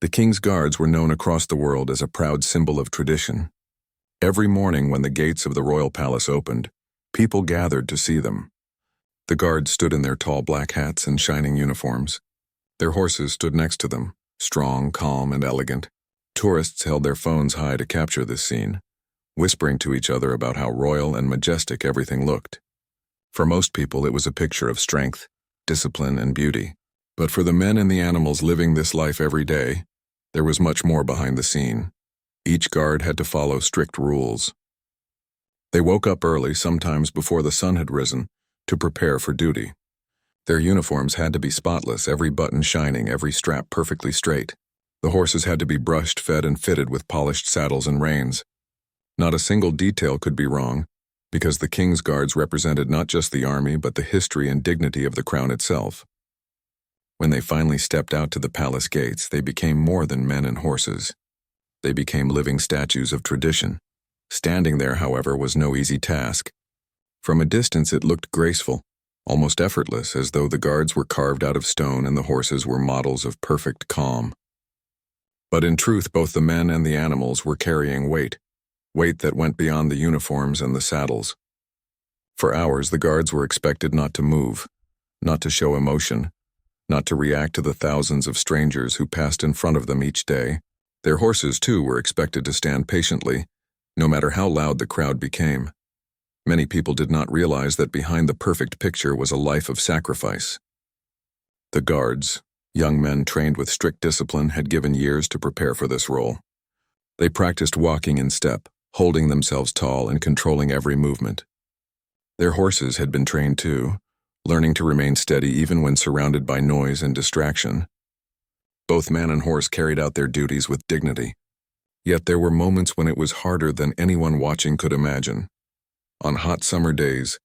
The king's guards were known across the world as a proud symbol of tradition. Every morning when the gates of the royal palace opened, people gathered to see them. The guards stood in their tall black hats and shining uniforms. Their horses stood next to them, strong, calm, and elegant. Tourists held their phones high to capture this scene, whispering to each other about how royal and majestic everything looked. For most people, it was a picture of strength, discipline, and beauty. But for the men and the animals living this life every day, there was much more behind the scene. Each guard had to follow strict rules. They woke up early, sometimes before the sun had risen, to prepare for duty. Their uniforms had to be spotless, every button shining, every strap perfectly straight. The horses had to be brushed, fed, and fitted with polished saddles and reins. Not a single detail could be wrong, because the king's guards represented not just the army but the history and dignity of the crown itself. When they finally stepped out to the palace gates, they became more than men and horses. They became living statues of tradition. Standing there, however, was no easy task. From a distance it looked graceful, almost effortless, as though the guards were carved out of stone and the horses were models of perfect calm. But in truth, both the men and the animals were carrying weight that went beyond the uniforms and the saddles. For hours, the guards were expected not to move, not to show emotion, not to react to the thousands of strangers who passed in front of them each day. Their horses, too, were expected to stand patiently, no matter how loud the crowd became. Many people did not realize that behind the perfect picture was a life of sacrifice. The guards, young men trained with strict discipline, had given years to prepare for this role. They practiced walking in step, holding themselves tall and controlling every movement. Their horses had been trained too, learning to remain steady even when surrounded by noise and distraction. Both man and horse carried out their duties with dignity. Yet there were moments when it was harder than anyone watching could imagine. On hot summer days,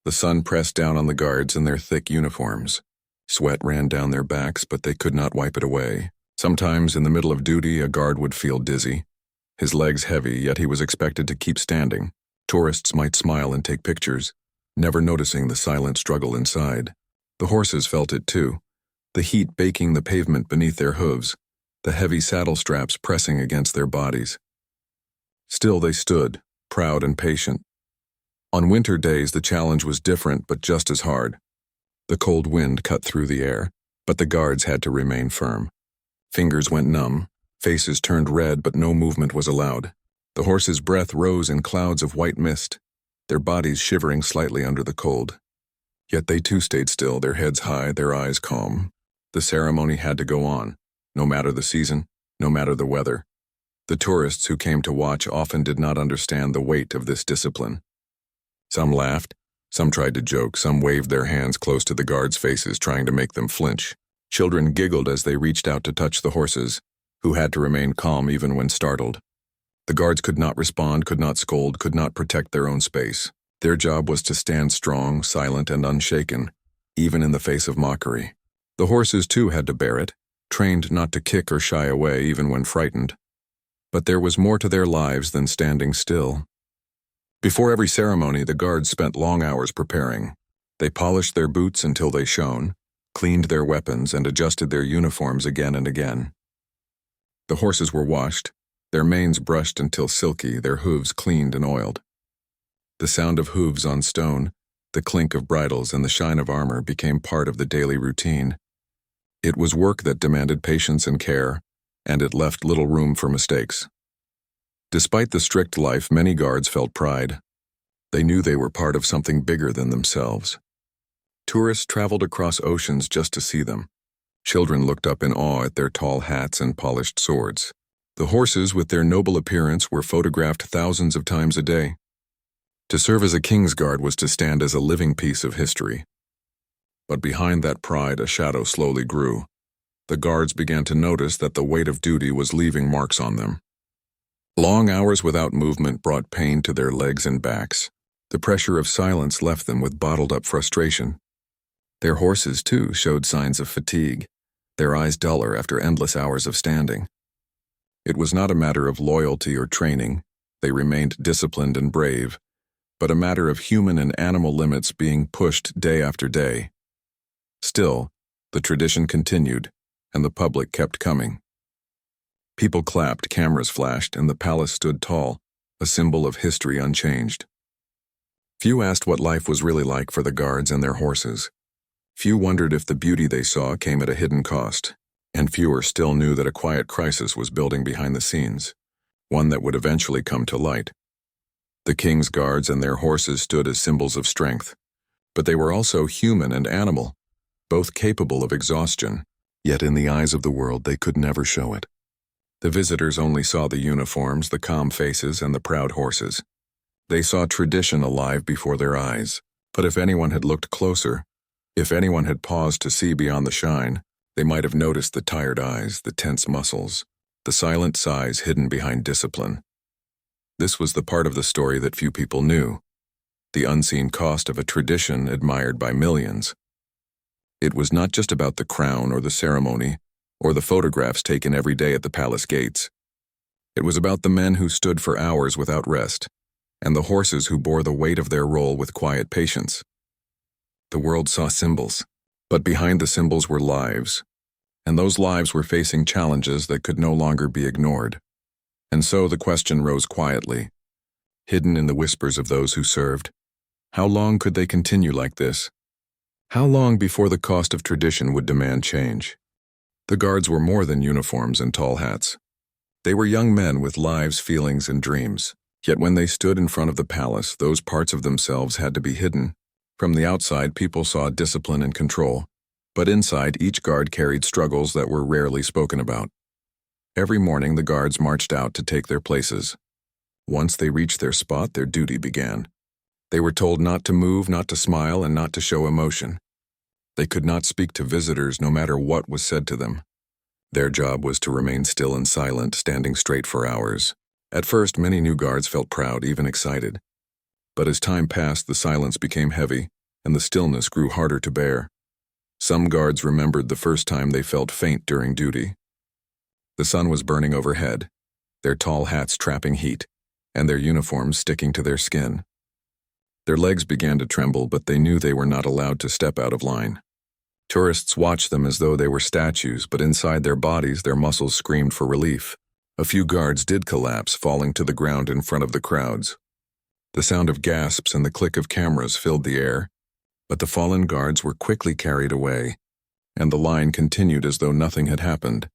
the sun pressed down on the guards in their thick uniforms. Sweat ran down their backs, but they could not wipe it away. Sometimes in the middle of duty, a guard would feel dizzy, his legs heavy, yet he was expected to keep standing. Tourists might smile and take pictures, never noticing the silent struggle inside. The horses felt it too, the heat baking the pavement beneath their hooves, the heavy saddle straps pressing against their bodies. Still they stood, proud and patient. On winter days the challenge was different but just as hard. The cold wind cut through the air, but the guards had to remain firm. Fingers went numb, faces turned red, but no movement was allowed. The horses' breath rose in clouds of white mist, their bodies shivering slightly under the cold. Yet they too stayed still, their heads high, their eyes calm. The ceremony had to go on, no matter the season, no matter the weather. The tourists who came to watch often did not understand the weight of this discipline. Some laughed, some tried to joke, some waved their hands close to the guards' faces, trying to make them flinch. Children giggled as they reached out to touch the horses, who had to remain calm even when startled. The guards could not respond, could not scold, could not protect their own space. Their job was to stand strong, silent, and unshaken, even in the face of mockery. The horses too had to bear it, trained not to kick or shy away even when frightened. But there was more to their lives than standing still. Before every ceremony, the guards spent long hours preparing. They polished their boots until they shone, cleaned their weapons, and adjusted their uniforms again and again. The horses were washed, their manes brushed until silky, their hooves cleaned and oiled. The sound of hooves on stone, the clink of bridles, and the shine of armor became part of the daily routine. It was work that demanded patience and care, and it left little room for mistakes. Despite the strict life, many guards felt pride. They knew they were part of something bigger than themselves. Tourists traveled across oceans just to see them. Children looked up in awe at their tall hats and polished swords. The horses, with their noble appearance, were photographed thousands of times a day. To serve as a king's guard was to stand as a living piece of history. But behind that pride, a shadow slowly grew. The guards began to notice that the weight of duty was leaving marks on them. Long hours without movement brought pain to their legs and backs. The pressure of silence left them with bottled-up frustration. Their horses, too, showed signs of fatigue, their eyes duller after endless hours of standing. It was not a matter of loyalty or training, they remained disciplined and brave, but a matter of human and animal limits being pushed day after day. Still, the tradition continued, and the public kept coming. People clapped, cameras flashed, and the palace stood tall, a symbol of history unchanged. Few asked what life was really like for the guards and their horses. Few wondered if the beauty they saw came at a hidden cost, and fewer still knew that a quiet crisis was building behind the scenes, one that would eventually come to light. The king's guards and their horses stood as symbols of strength, but they were also human and animal, both capable of exhaustion, yet in the eyes of the world they could never show it. The visitors only saw the uniforms, the calm faces, and the proud horses. They saw tradition alive before their eyes, but if anyone had looked closer, if anyone had paused to see beyond the shine, they might have noticed the tired eyes, the tense muscles, the silent sighs hidden behind discipline. This was the part of the story that few people knew, the unseen cost of a tradition admired by millions. It was not just about the crown or the ceremony, or the photographs taken every day at the palace gates. It was about the men who stood for hours without rest, and the horses who bore the weight of their role with quiet patience. The world saw symbols, but behind the symbols were lives, and those lives were facing challenges that could no longer be ignored. And so the question rose quietly, hidden in the whispers of those who served. How long could they continue like this? How long before the cost of tradition would demand change? The guards were more than uniforms and tall hats. They were young men with lives, feelings, and dreams. Yet when they stood in front of the palace, those parts of themselves had to be hidden. From the outside, people saw discipline and control, but inside, each guard carried struggles that were rarely spoken about. Every morning, the guards marched out to take their places. Once they reached their spot, their duty began. They were told not to move, not to smile, and not to show emotion. They could not speak to visitors no matter what was said to them. Their job was to remain still and silent, standing straight for hours. At first, many new guards felt proud, even excited. But as time passed, the silence became heavy, and the stillness grew harder to bear. Some guards remembered the first time they felt faint during duty. The sun was burning overhead, their tall hats trapping heat, and their uniforms sticking to their skin. Their legs began to tremble, but they knew they were not allowed to step out of line. Tourists watched them as though they were statues, but inside their bodies, their muscles screamed for relief. A few guards did collapse, falling to the ground in front of the crowds. The sound of gasps and the click of cameras filled the air, but the fallen guards were quickly carried away, and the line continued as though nothing had happened.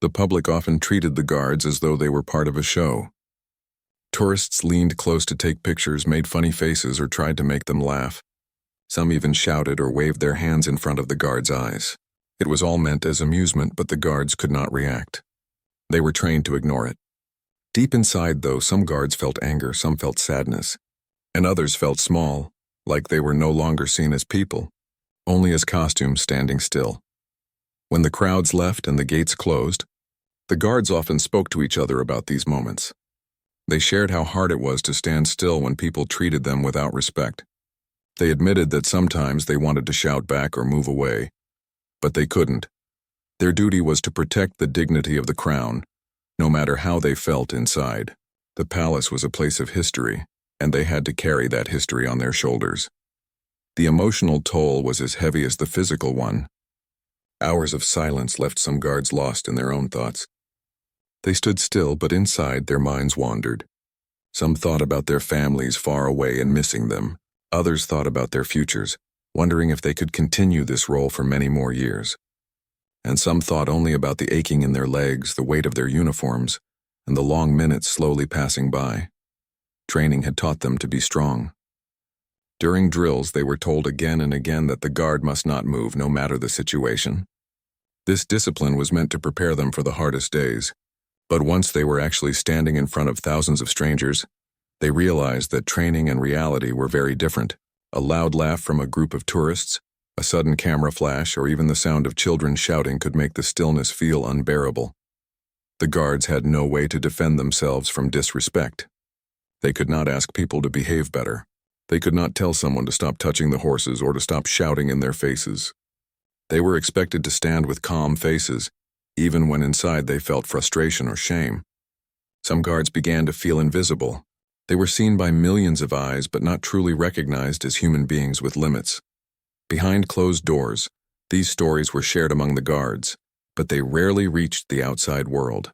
The public often treated the guards as though they were part of a show. Tourists leaned close to take pictures, made funny faces, or tried to make them laugh. Some even shouted or waved their hands in front of the guards' eyes. It was all meant as amusement, but the guards could not react. They were trained to ignore it. Deep inside, though, some guards felt anger, some felt sadness, and others felt small, like they were no longer seen as people, only as costumes standing still. When the crowds left and the gates closed, the guards often spoke to each other about these moments. They shared how hard it was to stand still when people treated them without respect. They admitted that sometimes they wanted to shout back or move away, but they couldn't. Their duty was to protect the dignity of the crown, no matter how they felt inside. The palace was a place of history, and they had to carry that history on their shoulders. The emotional toll was as heavy as the physical one. Hours of silence left some guards lost in their own thoughts. They stood still, but inside their minds wandered. Some thought about their families far away and missing them. Others thought about their futures, wondering if they could continue this role for many more years. And some thought only about the aching in their legs, the weight of their uniforms, and the long minutes slowly passing by. Training had taught them to be strong. During drills, they were told again and again that the guard must not move, no matter the situation. This discipline was meant to prepare them for the hardest days. But once they were actually standing in front of thousands of strangers, they realized that training and reality were very different. A loud laugh from a group of tourists, a sudden camera flash, or even the sound of children shouting could make the stillness feel unbearable. The guards had no way to defend themselves from disrespect. They could not ask people to behave better. They could not tell someone to stop touching the horses or to stop shouting in their faces. They were expected to stand with calm faces, even when inside they felt frustration or shame. Some guards began to feel invisible. They were seen by millions of eyes, but not truly recognized as human beings with limits. Behind closed doors, these stories were shared among the guards, but they rarely reached the outside world.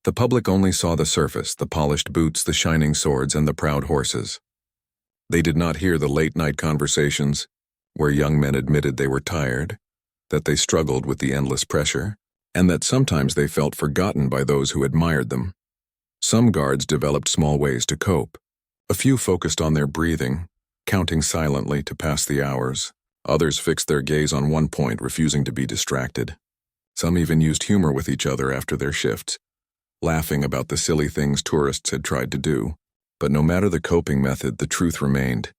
The public only saw the surface, the polished boots, the shining swords, and the proud horses. They did not hear the late-night conversations, where young men admitted they were tired, that they struggled with the endless pressure, and that sometimes they felt forgotten by those who admired them. Some guards developed small ways to cope. A few focused on their breathing, counting silently to pass the hours. Others fixed their gaze on one point, refusing to be distracted. Some even used humor with each other after their shifts, laughing about the silly things tourists had tried to do. But no matter the coping method, the truth remained.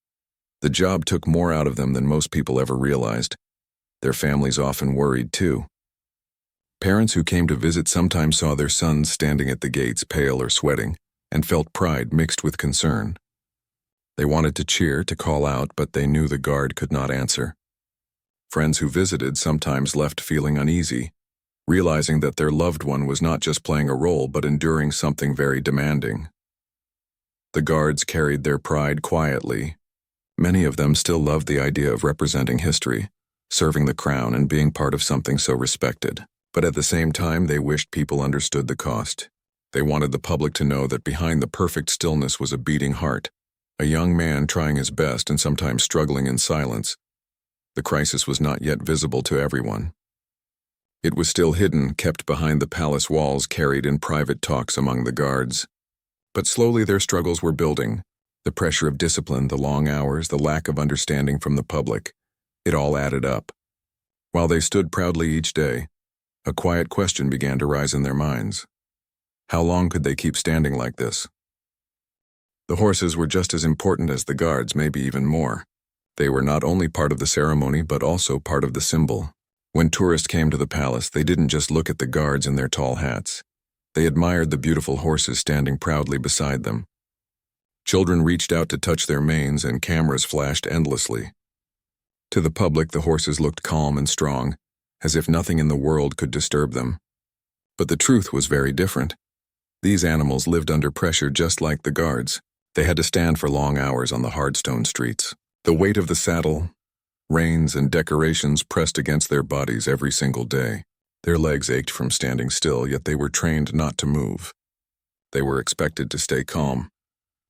The job took more out of them than most people ever realized. Their families often worried too. Parents who came to visit sometimes saw their sons standing at the gates, pale or sweating, and felt pride mixed with concern. They wanted to cheer, to call out, but they knew the guard could not answer. Friends who visited sometimes left feeling uneasy, realizing that their loved one was not just playing a role but enduring something very demanding. The guards carried their pride quietly. Many of them still loved the idea of representing history, serving the crown, and being part of something so respected. But at the same time, they wished people understood the cost. They wanted the public to know that behind the perfect stillness was a beating heart, a young man trying his best and sometimes struggling in silence. The crisis was not yet visible to everyone. It was still hidden, kept behind the palace walls, carried in private talks among the guards. But slowly their struggles were building. The pressure of discipline, the long hours, the lack of understanding from the public. It all added up. While they stood proudly each day, a quiet question began to rise in their minds. How long could they keep standing like this? The horses were just as important as the guards, maybe even more. They were not only part of the ceremony but also part of the symbol. When tourists came to the palace, they didn't just look at the guards in their tall hats. They admired the beautiful horses standing proudly beside them. Children reached out to touch their manes, and cameras flashed endlessly. To the public, the horses looked calm and strong, as if nothing in the world could disturb them. But the truth was very different. These animals lived under pressure just like the guards. They had to stand for long hours on the hard stone streets. The weight of the saddle, reins, and decorations pressed against their bodies every single day. Their legs ached from standing still, yet they were trained not to move. They were expected to stay calm,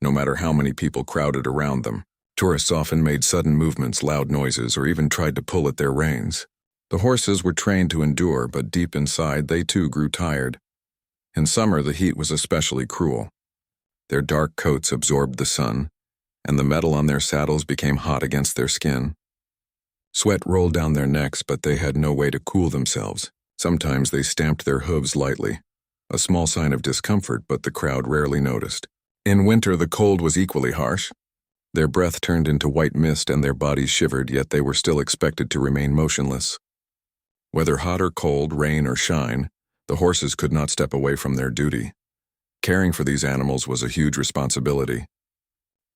no matter how many people crowded around them. Tourists often made sudden movements, loud noises, or even tried to pull at their reins. The horses were trained to endure, but deep inside they too grew tired. In summer, the heat was especially cruel. Their dark coats absorbed the sun, and the metal on their saddles became hot against their skin. Sweat rolled down their necks, but they had no way to cool themselves. Sometimes they stamped their hooves lightly, a small sign of discomfort, but the crowd rarely noticed. In winter, the cold was equally harsh. Their breath turned into white mist and their bodies shivered, yet they were still expected to remain motionless. Whether hot or cold, rain or shine, the horses could not step away from their duty. Caring for these animals was a huge responsibility.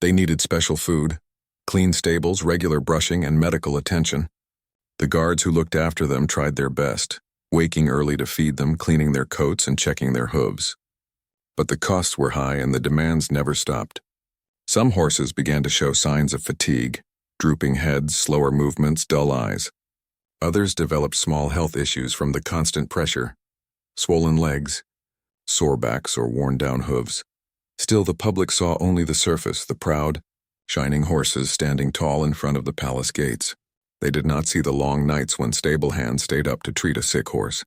They needed special food, clean stables, regular brushing, and medical attention. The guards who looked after them tried their best, waking early to feed them, cleaning their coats, and checking their hooves. But the costs were high and the demands never stopped. Some horses began to show signs of fatigue, drooping heads, slower movements, dull eyes. Others developed small health issues from the constant pressure, swollen legs, sore backs, or worn-down hooves. Still, the public saw only the surface, the proud, shining horses standing tall in front of the palace gates. They did not see the long nights when stable hands stayed up to treat a sick horse.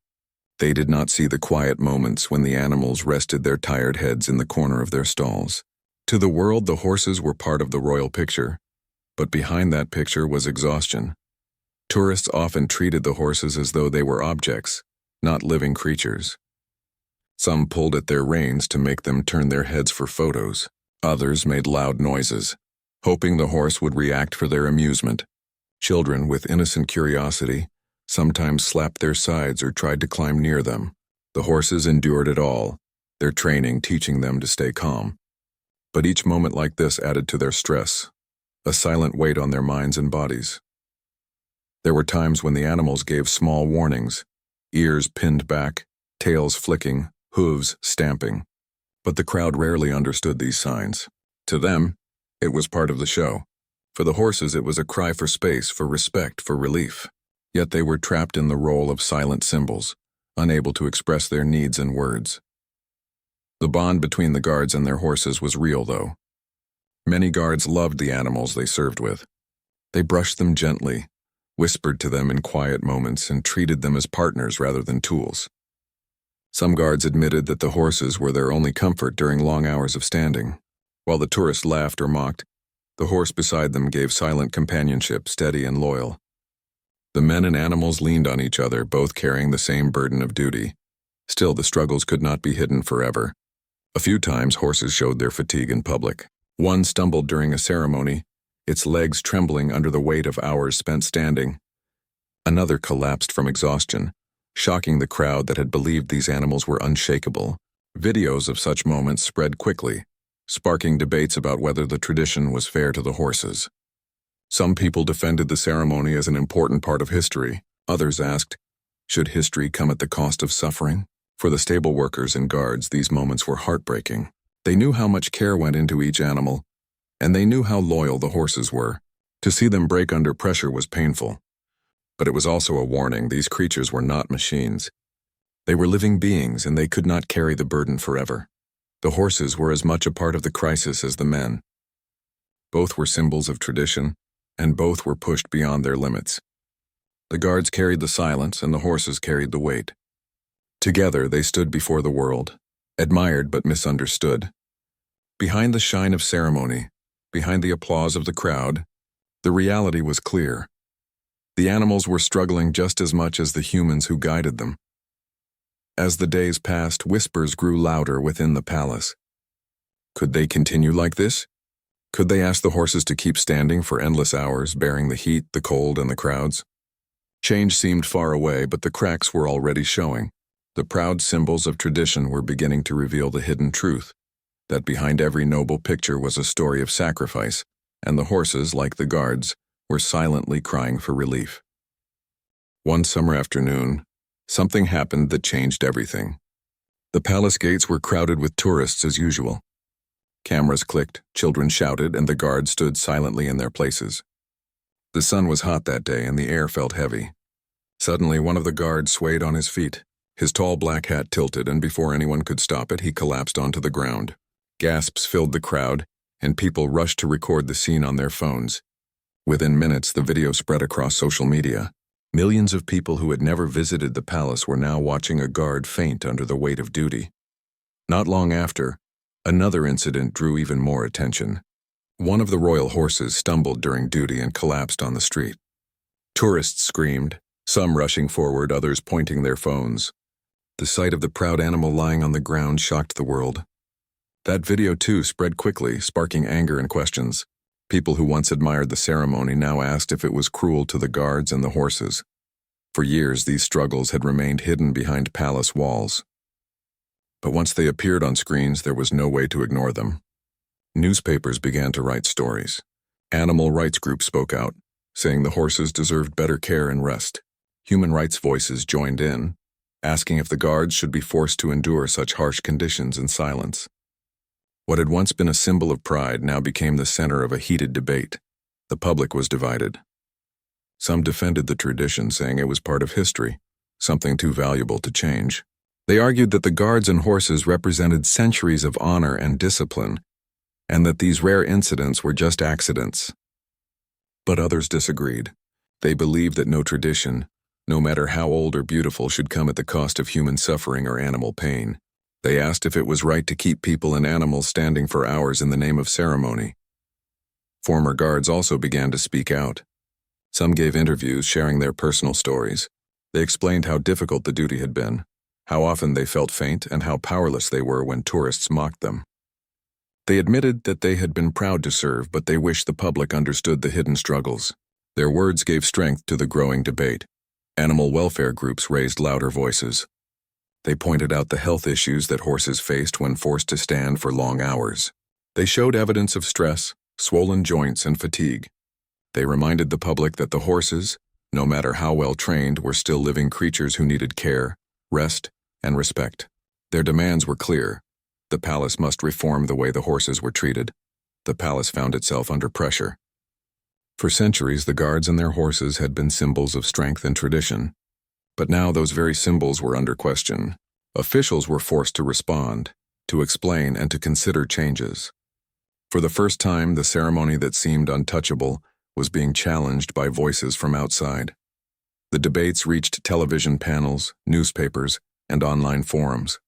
They did not see the quiet moments when the animals rested their tired heads in the corner of their stalls. To the world, the horses were part of the royal picture, but behind that picture was exhaustion. Tourists often treated the horses as though they were objects, not living creatures. Some pulled at their reins to make them turn their heads for photos. Others made loud noises, hoping the horse would react for their amusement. Children, with innocent curiosity, sometimes slapped their sides or tried to climb near them. The horses endured it all, their training teaching them to stay calm. But each moment like this added to their stress, a silent weight on their minds and bodies. There were times when the animals gave small warnings, ears pinned back, tails flicking, hooves stamping. But the crowd rarely understood these signs. To them, it was part of the show. For the horses, it was a cry for space, for respect, for relief. Yet they were trapped in the role of silent symbols, unable to express their needs in words. The bond between the guards and their horses was real, though. Many guards loved the animals they served with. They brushed them gently, whispered to them in quiet moments, and treated them as partners rather than tools. Some guards admitted that the horses were their only comfort during long hours of standing. While the tourists laughed or mocked, the horse beside them gave silent companionship, steady and loyal. The men and animals leaned on each other, both carrying the same burden of duty. Still, the struggles could not be hidden forever. A few times, horses showed their fatigue in public. One stumbled during a ceremony, its legs trembling under the weight of hours spent standing. Another collapsed from exhaustion, shocking the crowd that had believed these animals were unshakable. Videos of such moments spread quickly, sparking debates about whether the tradition was fair to the horses. Some people defended the ceremony as an important part of history. Others asked, should history come at the cost of suffering? For the stable workers and guards, these moments were heartbreaking. They knew how much care went into each animal, and they knew how loyal the horses were. To see them break under pressure was painful. But it was also a warning: these creatures were not machines. They were living beings, and they could not carry the burden forever. The horses were as much a part of the crisis as the men. Both were symbols of tradition, and both were pushed beyond their limits. The guards carried the silence, and the horses carried the weight. Together they stood before the world, admired but misunderstood. Behind the shine of ceremony, behind the applause of the crowd, the reality was clear. The animals were struggling just as much as the humans who guided them. As the days passed, whispers grew louder within the palace. Could they continue like this? Could they ask the horses to keep standing for endless hours, bearing the heat, the cold, and the crowds? Change seemed far away, but the cracks were already showing. The proud symbols of tradition were beginning to reveal the hidden truth, that behind every noble picture was a story of sacrifice, and the horses, like the guards, were silently crying for relief. One summer afternoon, something happened that changed everything. The palace gates were crowded with tourists as usual. Cameras clicked, children shouted, and the guards stood silently in their places. The sun was hot that day, and the air felt heavy. Suddenly, one of the guards swayed on his feet. His tall black hat tilted, and before anyone could stop it, he collapsed onto the ground. Gasps filled the crowd, and people rushed to record the scene on their phones. Within minutes, the video spread across social media. Millions of people who had never visited the palace were now watching a guard faint under the weight of duty. Not long after, another incident drew even more attention. One of the royal horses stumbled during duty and collapsed on the street. Tourists screamed, some rushing forward, others pointing their phones. The sight of the proud animal lying on the ground shocked the world. That video, too, spread quickly, sparking anger and questions. People who once admired the ceremony now asked if it was cruel to the guards and the horses. For years, these struggles had remained hidden behind palace walls. But once they appeared on screens, there was no way to ignore them. Newspapers began to write stories. Animal rights groups spoke out, saying the horses deserved better care and rest. Human rights voices joined in, asking if the guards should be forced to endure such harsh conditions in silence. What had once been a symbol of pride now became the center of a heated debate. The public was divided. Some defended the tradition, saying it was part of history, something too valuable to change. They argued that the guards and horses represented centuries of honor and discipline, and that these rare incidents were just accidents. But others disagreed. They believed that no tradition, no matter how old or beautiful, should come at the cost of human suffering or animal pain. They asked if it was right to keep people and animals standing for hours in the name of ceremony. Former guards also began to speak out. Some gave interviews sharing their personal stories. They explained how difficult the duty had been, how often they felt faint, and how powerless they were when tourists mocked them. They admitted that they had been proud to serve, but they wished the public understood the hidden struggles. Their words gave strength to the growing debate. Animal welfare groups raised louder voices. They pointed out the health issues that horses faced when forced to stand for long hours. They showed evidence of stress, swollen joints, and fatigue. They reminded the public that the horses, no matter how well trained, were still living creatures who needed care, rest, and respect. Their demands were clear. The palace must reform the way the horses were treated. The palace found itself under pressure. For centuries, the guards and their horses had been symbols of strength and tradition. But now those very symbols were under question. Officials were forced to respond, to explain and to consider changes. For the first time, the ceremony that seemed untouchable was being challenged by voices from outside. The debates reached television panels, newspapers, and online forums.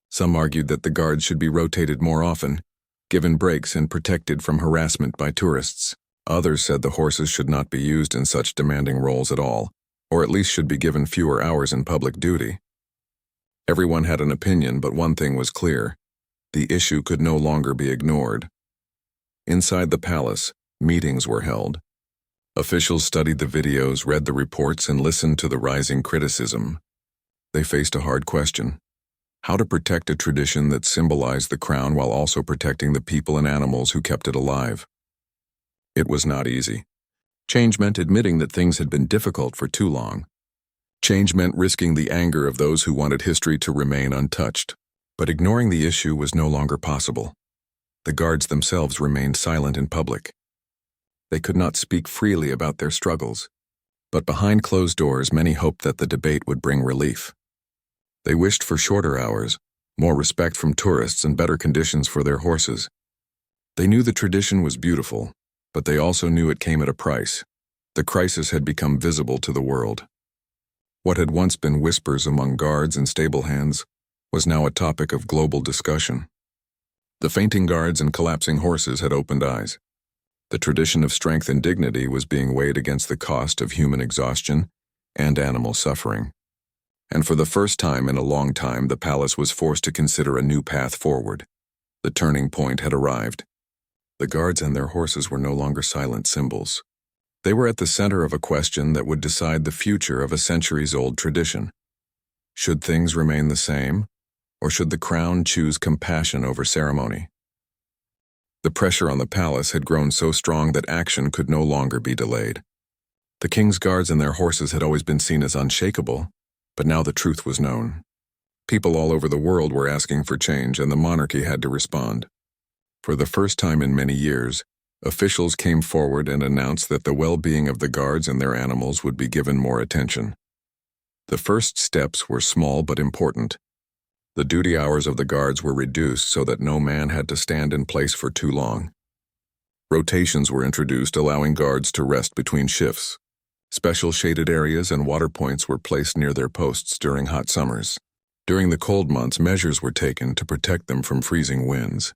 Some argued that the guards should be rotated more often, given breaks and protected from harassment by tourists. Others said the horses should not be used in such demanding roles at all, or at least should be given fewer hours in public duty. Everyone had an opinion, but one thing was clear: the issue could no longer be ignored. Inside the palace, meetings were held. Officials studied the videos, read the reports, and listened to the rising criticism. They faced a hard question: how to protect a tradition that symbolized the crown while also protecting the people and animals who kept it alive. It was not easy. Change meant admitting that things had been difficult for too long. Change meant risking the anger of those who wanted history to remain untouched. But ignoring the issue was no longer possible. The guards themselves remained silent in public. They could not speak freely about their struggles. But behind closed doors, many hoped that the debate would bring relief. They wished for shorter hours, more respect from tourists, and better conditions for their horses. They knew the tradition was beautiful, but they also knew it came at a price. The crisis had become visible to the world. What had once been whispers among guards and stable hands was now a topic of global discussion. The fainting guards and collapsing horses had opened eyes. The tradition of strength and dignity was being weighed against the cost of human exhaustion and animal suffering. And for the first time in a long time, the palace was forced to consider a new path forward. The turning point had arrived. The guards and their horses were no longer silent symbols. They were at the center of a question that would decide the future of a centuries-old tradition. Should things remain the same, or should the crown choose compassion over ceremony? The pressure on the palace had grown so strong that action could no longer be delayed. The king's guards and their horses had always been seen as unshakable, but now the truth was known. People all over the world were asking for change, and the monarchy had to respond. For the first time in many years, officials came forward and announced that the well-being of the guards and their animals would be given more attention. The first steps were small but important. The duty hours of the guards were reduced so that no man had to stand in place for too long. Rotations were introduced, allowing guards to rest between shifts. Special shaded areas and water points were placed near their posts during hot summers. During the cold months, measures were taken to protect them from freezing winds.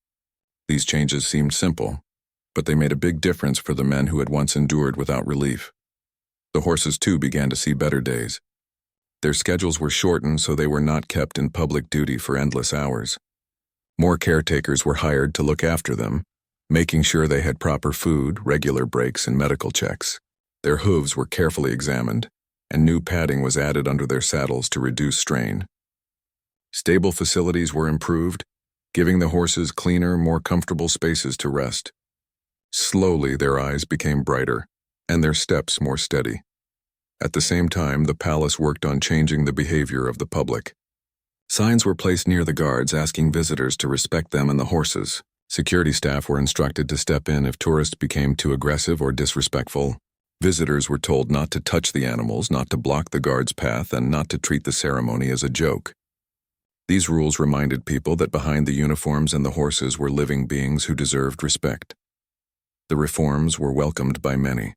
These changes seemed simple, but they made a big difference for the men who had once endured without relief. The horses, too, began to see better days. Their schedules were shortened so they were not kept in public duty for endless hours. More caretakers were hired to look after them, making sure they had proper food, regular breaks, and medical checks. Their hooves were carefully examined, and new padding was added under their saddles to reduce strain. Stable facilities were improved, giving the horses cleaner, more comfortable spaces to rest. Slowly, their eyes became brighter, and their steps more steady. At the same time, the palace worked on changing the behavior of the public. Signs were placed near the guards asking visitors to respect them and the horses. Security staff were instructed to step in if tourists became too aggressive or disrespectful. Visitors were told not to touch the animals, not to block the guards' path, and not to treat the ceremony as a joke. These rules reminded people that behind the uniforms and the horses were living beings who deserved respect. The reforms were welcomed by many.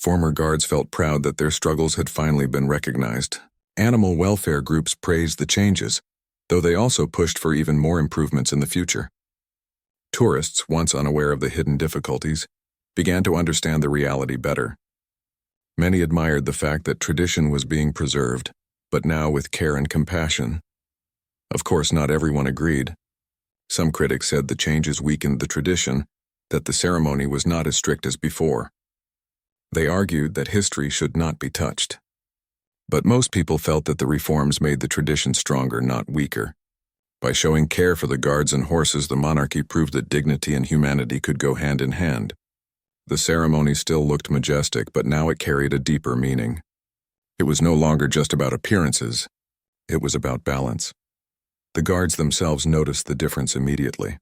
Former guards felt proud that their struggles had finally been recognized. Animal welfare groups praised the changes, though they also pushed for even more improvements in the future. Tourists, once unaware of the hidden difficulties, began to understand the reality better. Many admired the fact that tradition was being preserved, but now with care and compassion. Of course, not everyone agreed. Some critics said the changes weakened the tradition, that the ceremony was not as strict as before. They argued that history should not be touched. But most people felt that the reforms made the tradition stronger, not weaker. By showing care for the guards and horses, the monarchy proved that dignity and humanity could go hand in hand. The ceremony still looked majestic, but now it carried a deeper meaning. It was no longer just about appearances. It was about balance. The guards themselves noticed the difference immediately.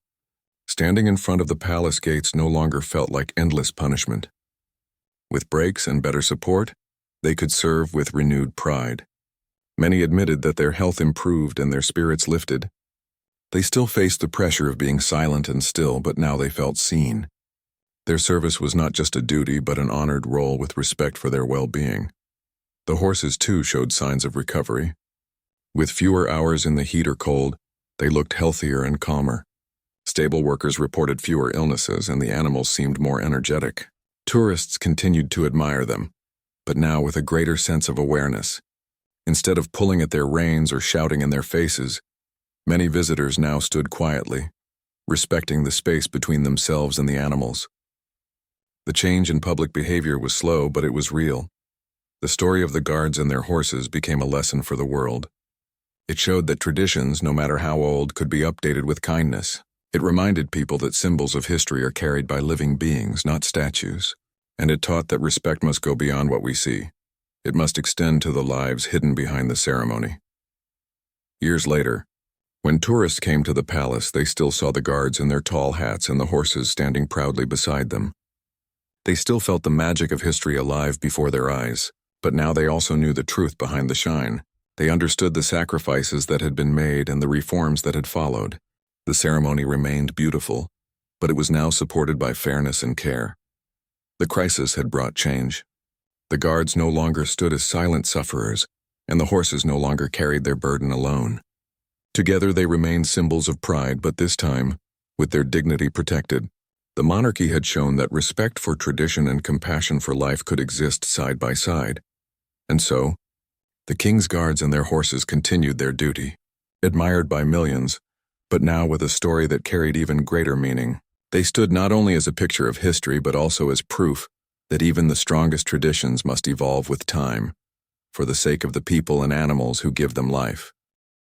Standing in front of the palace gates no longer felt like endless punishment. With breaks and better support, they could serve with renewed pride. Many admitted that their health improved and their spirits lifted. They still faced the pressure of being silent and still, but now they felt seen. Their service was not just a duty, but an honored role with respect for their well-being. The horses, too, showed signs of recovery. With fewer hours in the heat or cold, they looked healthier and calmer. Stable workers reported fewer illnesses, and the animals seemed more energetic. Tourists continued to admire them, but now with a greater sense of awareness. Instead of pulling at their reins or shouting in their faces, many visitors now stood quietly, respecting the space between themselves and the animals. The change in public behavior was slow, but it was real. The story of the guards and their horses became a lesson for the world. It showed that traditions, no matter how old, could be updated with kindness. It reminded people that symbols of history are carried by living beings, not statues. And it taught that respect must go beyond what we see. It must extend to the lives hidden behind the ceremony. Years later, when tourists came to the palace, they still saw the guards in their tall hats and the horses standing proudly beside them. They still felt the magic of history alive before their eyes, but now they also knew the truth behind the shine. They understood the sacrifices that had been made and the reforms that had followed. The ceremony remained beautiful, but it was now supported by fairness and care. The crisis had brought change. The guards no longer stood as silent sufferers, and the horses no longer carried their burden alone. Together they remained symbols of pride, but this time, with their dignity protected. The monarchy had shown that respect for tradition and compassion for life could exist side by side. And so, the king's guards and their horses continued their duty, admired by millions, but now with a story that carried even greater meaning. They stood not only as a picture of history, but also as proof that even the strongest traditions must evolve with time, for the sake of the people and animals who give them life.